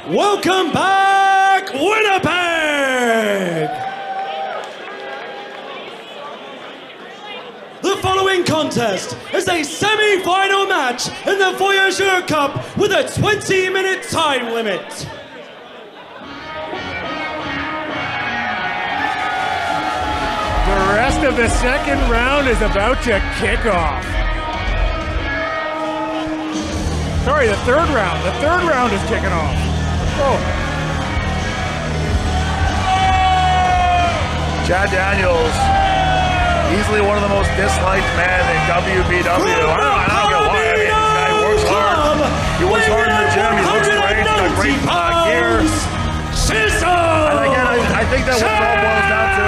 Welcome back, Winnipeg! The following contest is a semi-final match in the Voyageur Cup with a 20-minute time limit. The rest of the second round is about to kick off. Sorry, the third round. The third round is kicking off. Oh. Chad Daniels, easily one of the most disliked men in WBW. I don't get why. I mean, this guy works hard. He works hard in the gym. He looks great. He's got great gear. And again, I think that what it all boils down to.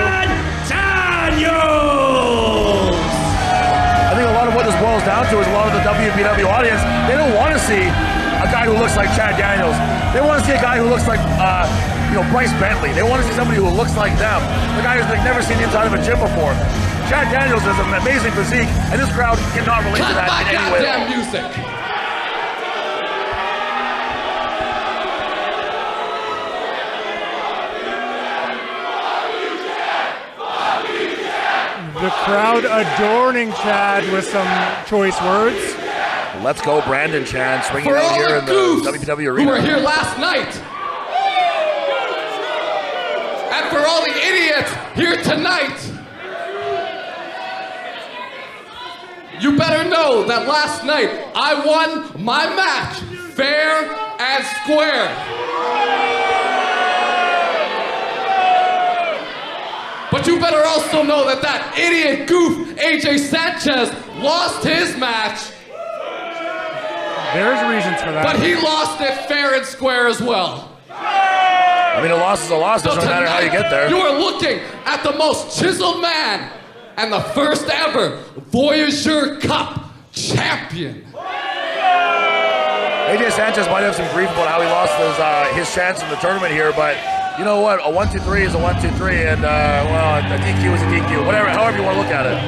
I think a lot of what this boils down to is a lot of the WBW audience, they don't want to see a guy who looks like Chad Daniels. They want to see a guy who looks like, Bryce Bentley. They want to see somebody who looks like them. The guy who's never seen the inside of a gym before. Chad Daniels has an amazing physique, and this crowd cannot relate to that in any way. Goddamn music. The crowd adorning Chad with some choice words. Let's go, Brandon Chan, swinging For out all here the in the goofs WPW who arena. were here last night. And for all the idiots here tonight. You better know that last night I won my match fair and square. But you better also know that that idiot goof AJ Sanchez lost his match. There's reasons for that. But he lost it fair and square as well. I mean, a loss is a loss. It doesn't matter how you get there. You are looking at the most chiseled man and the first ever Voyageur Cup champion. AJ Sanchez might have some grief about how he lost his chance in the tournament here, but you know what? A 1-2-3 is a 1-2-3, and a DQ is a DQ. Whatever, however you want to look at it.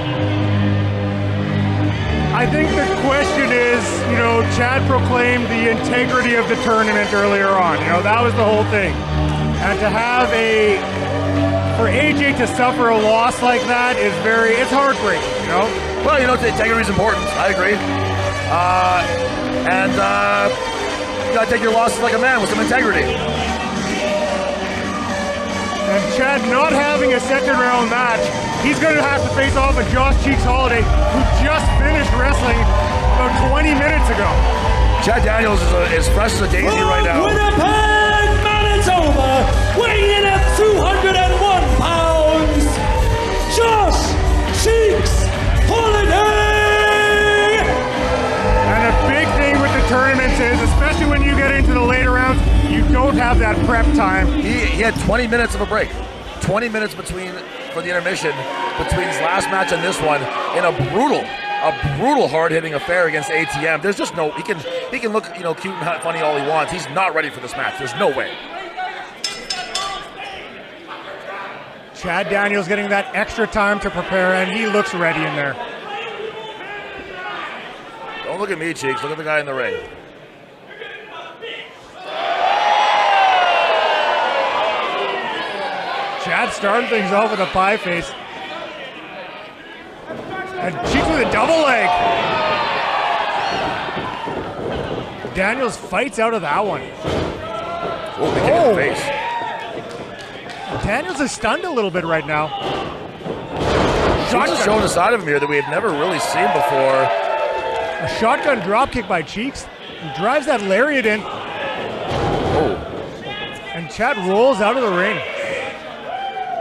I think the question is, Chad proclaimed the integrity of the tournament earlier on. That was the whole thing. And to have for AJ to suffer a loss like that is it's heartbreaking, Well, integrity is important. I agree. And you gotta take your losses like a man with some integrity. And Chad not having a second round match, he's going to have to face off with Josh Cheeks Holiday, who just finished wrestling about 20 minutes ago. Chad Daniels is fresh as a daisy right now. Winnipeg, Manitoba, weighing in at 201 pounds, Josh Cheeks Holiday! And a big thing with the tournaments is, especially when you get into the later rounds, you don't have that prep time. He had 20 minutes of a break. 20 minutes for the intermission between his last match and this one in a brutal hard-hitting affair against ATM. There's just he can look, cute and funny all he wants. He's not ready for this match. There's no way. Chad Daniels getting that extra time to prepare, and he looks ready in there. Don't look at me, Cheeks. Look at the guy in the ring. Chad starting things off with a pie face. And Cheeks with a double leg. Daniels fights out of that one. Oh, big kick in the face. Daniels is stunned a little bit right now. Cheeks is showing a side of him here that we had never really seen before. A shotgun dropkick by Cheeks. He drives that lariat in. Oh. And Chad rolls out of the ring.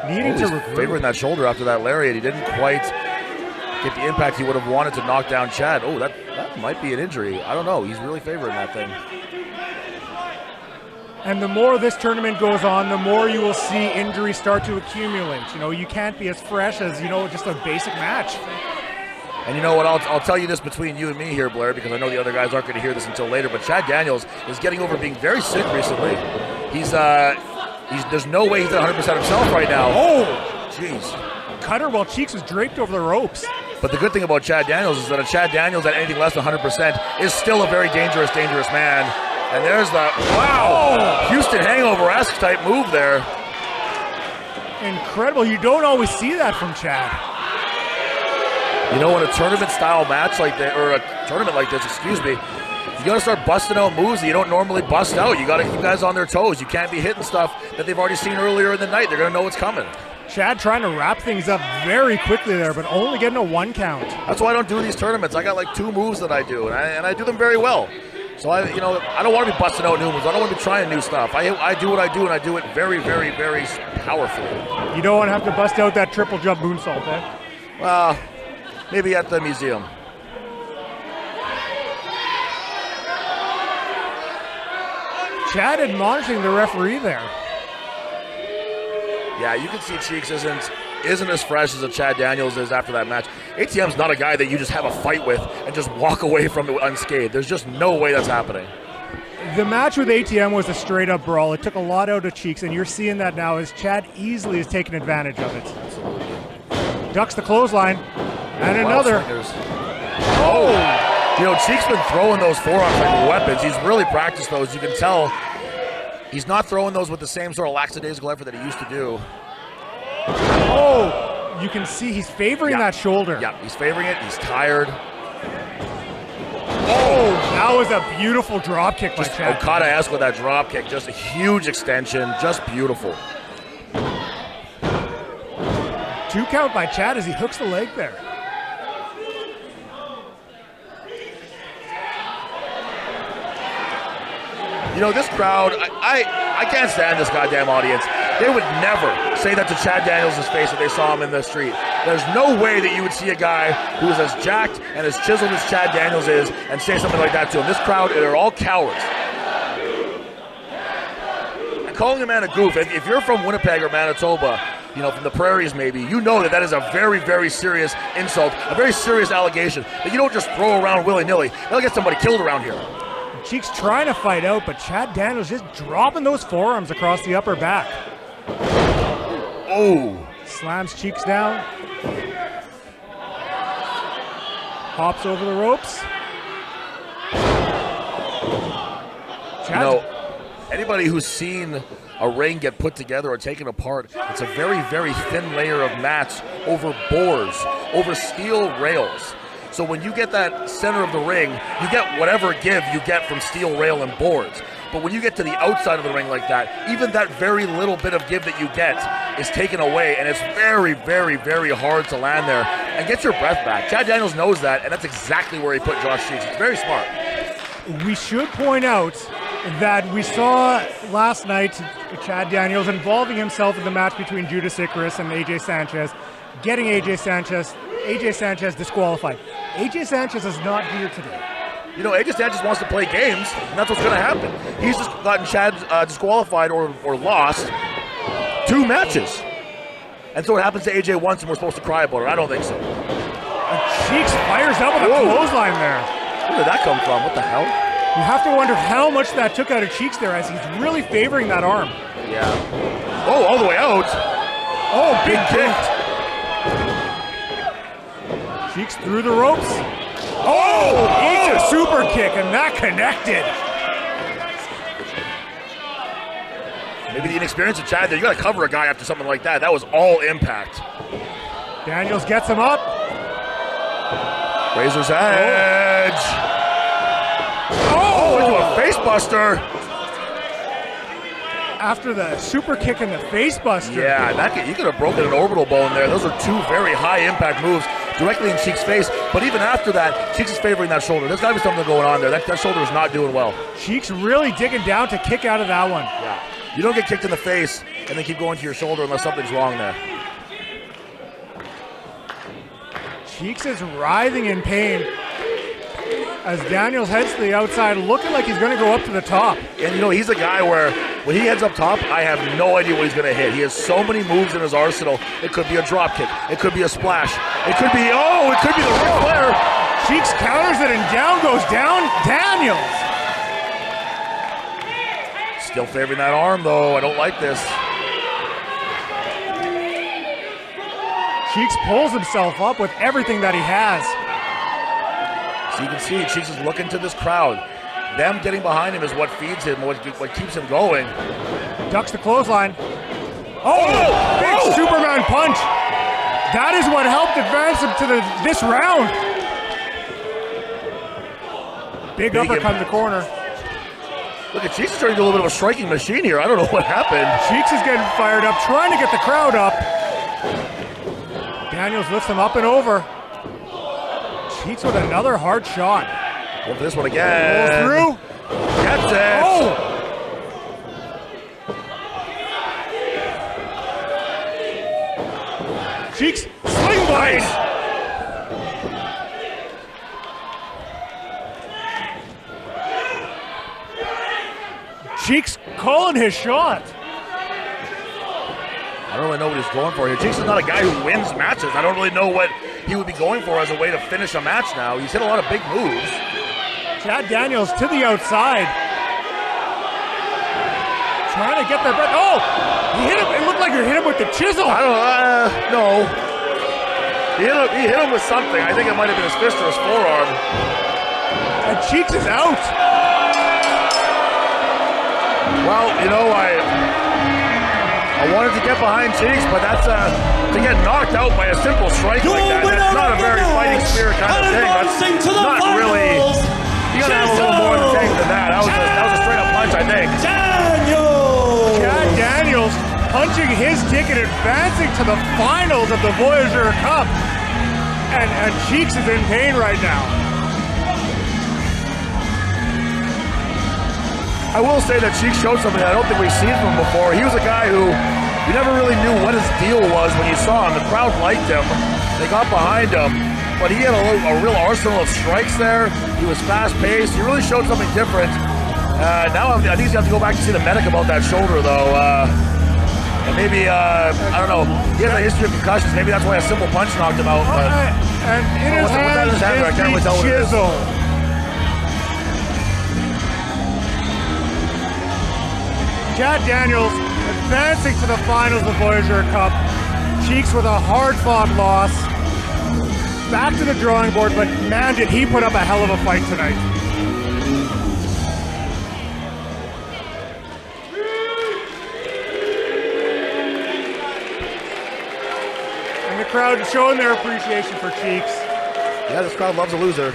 Needing to recruit. Favoring that shoulder after that lariat. He didn't quite get the impact he would have wanted to knock down Chad. Oh, that might be an injury. I don't know. He's really favoring that thing. And the more this tournament goes on, the more you will see injuries start to accumulate. You can't be as fresh as, just a basic match. And you know what? I'll tell you this between you and me here, Blair, because I know the other guys aren't going to hear this until later, but Chad Daniels is getting over being very sick recently. There's no way he's at 100% himself right now. Oh! Jeez. Cutter while Cheeks was draped over the ropes. But the good thing about Chad Daniels is that a Chad Daniels at anything less than 100% is still a very dangerous man. And there's the, wow, Houston Hangover-esque type move there. Incredible. You don't always see that from Chad. You know, in a tournament-style match like that, or a tournament like this, excuse me, you got to start busting out moves that you don't normally bust out. You got to keep guys on their toes. You can't be hitting stuff that they've already seen earlier in the night. They're going to know what's coming. Chad trying to wrap things up very quickly there, but only getting a 1 count. That's why I don't do these tournaments. I got like 2 moves that I do, and I do them very well. So I don't want to be busting out new moves. I don't want to be trying new stuff. I do what I do, and I do it very, very, very powerfully. You don't want to have to bust out that triple jump moonsault, eh? Well, maybe at the museum. Chad admonishing the referee there. Yeah, you can see Cheeks isn't as fresh as a Chad Daniels is after that match. ATM's not a guy that you just have a fight with and just walk away from it unscathed. There's just no way that's happening. The match with ATM was a straight-up brawl. It took a lot out of Cheeks, and you're seeing that now as Chad easily is taking advantage of it. Absolutely. Ducks the clothesline, and another. Oh! You know, Cheeks been throwing those forearms like weapons. He's really practiced those. You can tell he's not throwing those with the same sort of lackadaisical effort that he used to do. Oh, you can see he's favoring that shoulder. Yeah, he's favoring it. He's tired. Oh, that was a beautiful drop kick by Chad. Okada-esque with that drop kick. Just a huge extension. Just beautiful. 2 count by Chad as he hooks the leg there. You know, this crowd, I can't stand this goddamn audience. They would never say that to Chad Daniels' face if they saw him in the street. There's no way that you would see a guy who is as jacked and as chiseled as Chad Daniels is and say something like that to him. This crowd, they're all cowards. And calling a man a goof, if you're from Winnipeg or Manitoba, you know, from the prairies maybe, you know that is a very, very serious insult, a very serious allegation that you don't just throw around willy-nilly. They'll get somebody killed around here. Cheeks trying to fight out, but Chad Daniels just dropping those forearms across the upper back. Oh. Slams Cheeks down. Hops over the ropes. You know, anybody who's seen a ring get put together or taken apart, it's a very, very thin layer of mats over boards, over steel rails. So when you get that center of the ring, you get whatever give you get from steel rail and boards. But when you get to the outside of the ring like that, even that very little bit of give that you get is taken away, and it's very, very, very hard to land there and get your breath back. Chad Daniels knows that, and that's exactly where he put Josh Cheeks. It's very smart. We should point out that we saw last night Chad Daniels involving himself in the match between Judas Icarus and AJ Sanchez, getting AJ Sanchez disqualified. AJ Sanchez is not here today. You know, AJ Sanchez wants to play games, and that's what's going to happen. He's just gotten Chad disqualified or lost 2 matches. And so it happens to AJ once, and we're supposed to cry about it. I don't think so. And Cheeks fires up with a clothesline there. Where did that come from? What the hell? You have to wonder how much that took out of Cheeks there as he's really favoring that arm. Yeah. Oh, all the way out. Oh, big kick. Cheeks through the ropes. Oh, eats a super kick, and that connected. Maybe the inexperience of Chad there. You got to cover a guy after something like that. That was all impact. Daniels gets him up. Razor's Edge. Oh, into a face buster. After the super kick and the face buster. Yeah, you could have broken an orbital bone there. Those are 2 very high impact moves directly in Cheeks' face. But even after that, Cheeks is favoring that shoulder. There's got to be something going on there. That shoulder is not doing well. Cheeks really digging down to kick out of that one. Yeah. You don't get kicked in the face and then keep going to your shoulder unless something's wrong there. Cheeks is writhing in pain as Daniels heads to the outside, looking like he's going to go up to the top. And you know, he's a guy where when he heads up top, I have no idea what he's going to hit. He has so many moves in his arsenal. It could be a drop kick. It could be a splash. It could be, it could be the Ric Flair. Cheeks counters it and down goes Daniels. Still favoring that arm, though. I don't like this. Cheeks pulls himself up with everything that he has. So you can see Cheeks is looking to this crowd. them getting behind him is what feeds him, what keeps him going. Ducks the clothesline. Oh, big Whoa. Superman punch. That is what helped advance him to this round. Big uppercut in the corner. Look at Cheeks is turning into a little bit of a striking machine here. I don't know what happened. Cheeks is getting fired up, trying to get the crowd up. Daniels lifts him up and over. Cheeks with another hard shot. Go for this one again. Goes through. Gets it. Oh! Cheeks, sling blade. Cheeks calling his shot. I don't really know what he's going for here. Cheeks is not a guy who wins matches. I don't really know what he would be going for as a way to finish a match now. He's hit a lot of big moves. Chad Daniels to the outside. Trying to get that breath. Oh! He hit him. It looked like he hit him with the chisel. I don't know. No. He hit him with something. I think it might have been his fist or his forearm. And Cheeks is out. Well, you know, I wanted to get behind Cheeks, but that's to get knocked out by a simple strike like that. That's not a very fighting spirit kind of thing. That's not really. You gotta have a little more to take than that. That was a straight up punch, I think. Chad Daniels punching his ticket, advancing to the finals of the Voyager Cup. And Cheeks is in pain right now. I will say that Cheeks showed something I don't think we've seen from him before. He was a guy who you never really knew what his deal was when you saw him. The crowd liked him. They got behind him. But he had a real arsenal of strikes there. He was fast-paced. He really showed something different. Now I think he's going to have to go back to see the medic about that shoulder, though. And maybe, I don't know, he has a history of concussions. Maybe that's why a simple punch knocked him out. But, And in his hand is I can't really tell the what it is. chisel. Chad Daniels advancing to the finals of the Voyager Cup. Cheeks with a hard-fought loss. Back to the drawing board, but man, did he put up a hell of a fight tonight. And the crowd showing their appreciation for Cheeks. Yeah, this crowd loves a loser.